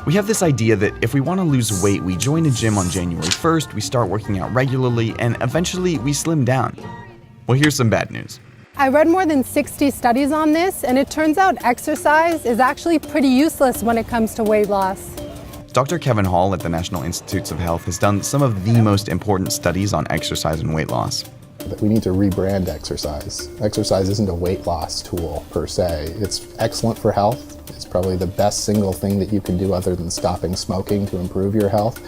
We have this idea that if we want to lose weight, we join a gym on January 1st, we start working out regularly, and eventually we slim down. Well, here's some bad news. I read more than 60 studies on this, and it turns out exercise is actually pretty useless when it comes to weight loss. Dr. Kevin Hall at the National Institutes of Health has done some of the most important studies on exercise and weight loss. We need to rebrand exercise. Exercise isn't a weight loss tool per se. It's excellent for health. It's probably the best single thing that you can do other than stopping smoking to improve your health.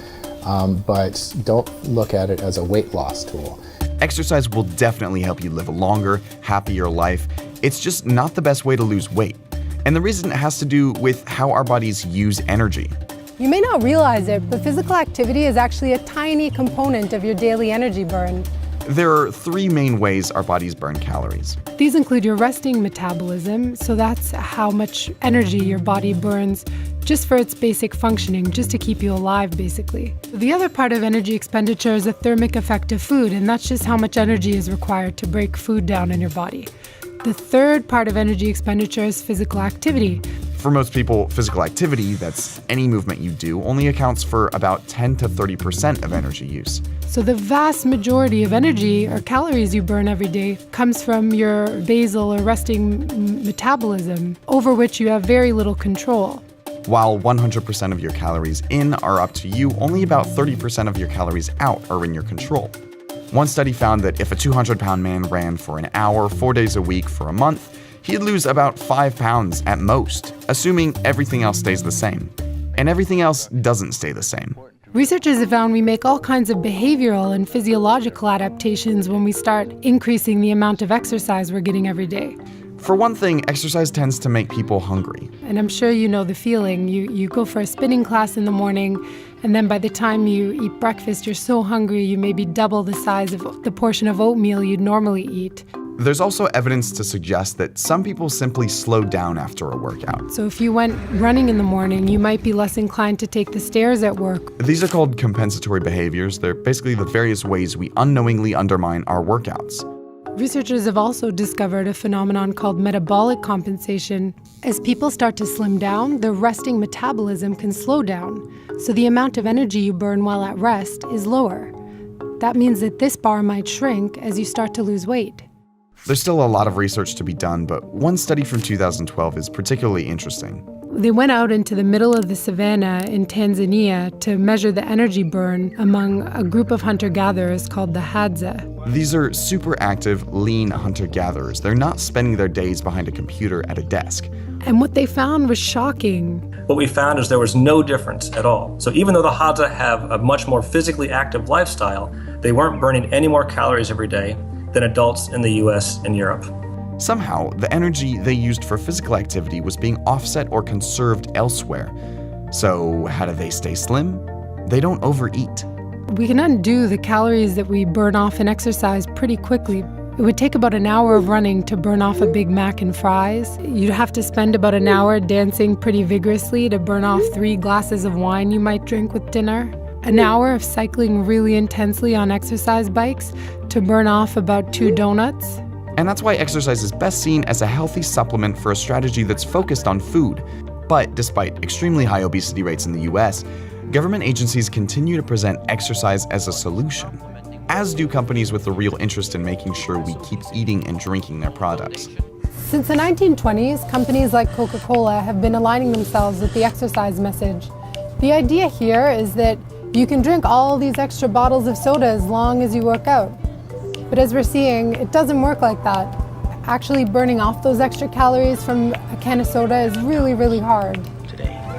But don't look at it as a weight loss tool. Exercise will definitely help you live a longer, happier life. It's just not the best way to lose weight. And the reason it has to do with how our bodies use energy. You may not realize it, but physical activity is actually a tiny component of your daily energy burn. There are three main ways our bodies burn calories. These include your resting metabolism, so that's how much energy your body burns just for its basic functioning, just to keep you alive, basically. The other part of energy expenditure is the thermic effect of food, and that's just how much energy is required to break food down in your body. The third part of energy expenditure is physical activity. For most people, physical activity, that's any movement you do, only accounts for about 10 to 30% of energy use. So the vast majority of energy or calories you burn every day comes from your basal or resting metabolism, over which you have very little control. While 100% of your calories in are up to you, only about 30% of your calories out are in your control. One study found that if a 200-pound man ran for an hour, 4 days a week for a month, he'd lose about 5 pounds at most, assuming everything else stays the same. And everything else doesn't stay the same. Researchers have found we make all kinds of behavioral and physiological adaptations when we start increasing the amount of exercise we're getting every day. For one thing, exercise tends to make people hungry. And I'm sure you know the feeling. You go for a spinning class in the morning, and then by the time you eat breakfast, you're so hungry you maybe double the size of the portion of oatmeal you'd normally eat. There's also evidence to suggest that some people simply slow down after a workout. So if you went running in the morning, you might be less inclined to take the stairs at work. These are called compensatory behaviors. They're basically the various ways we unknowingly undermine our workouts. Researchers have also discovered a phenomenon called metabolic compensation. As people start to slim down, their resting metabolism can slow down, so the amount of energy you burn while at rest is lower. That means that this bar might shrink as you start to lose weight. There's still a lot of research to be done, but one study from 2012 is particularly interesting. They went out into the middle of the savannah in Tanzania to measure the energy burn among a group of hunter-gatherers called the Hadza. These are super active, lean hunter-gatherers. They're not spending their days behind a computer at a desk. And what they found was shocking. What we found is there was no difference at all. So even though the Hadza have a much more physically active lifestyle, they weren't burning any more calories every day than adults in the US and Europe. Somehow, the energy they used for physical activity was being offset or conserved elsewhere. So how do they stay slim? They don't overeat. We can undo the calories that we burn off in exercise pretty quickly. It would take about an hour of running to burn off a Big Mac and fries. You'd have to spend about an hour dancing pretty vigorously to burn off 3 glasses of wine you might drink with dinner. An hour of cycling really intensely on exercise bikes to burn off about 2 donuts. And that's why exercise is best seen as a healthy supplement for a strategy that's focused on food. But despite extremely high obesity rates in the US, government agencies continue to present exercise as a solution, as do companies with a real interest in making sure we keep eating and drinking their products. Since the 1920s, companies like Coca-Cola have been aligning themselves with the exercise message. The idea here is that you can drink all these extra bottles of soda as long as you work out. But as we're seeing, it doesn't work like that. Actually burning off those extra calories from a can of soda is really, really hard.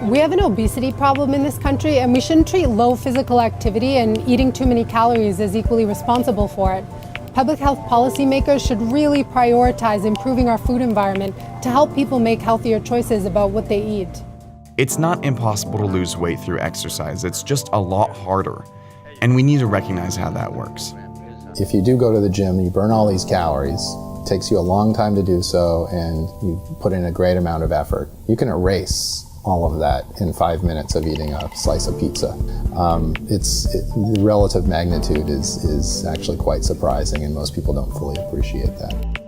We have an obesity problem in this country, and we shouldn't treat low physical activity and eating too many calories as equally responsible for it. Public health policymakers should really prioritize improving our food environment to help people make healthier choices about what they eat. It's not impossible to lose weight through exercise, it's just a lot harder. And we need to recognize how that works. If you do go to the gym, you burn all these calories. It takes you a long time to do so, and you put in a great amount of effort. You can erase all of that in 5 minutes of eating a slice of pizza. The relative magnitude is actually quite surprising, and most people don't fully appreciate that.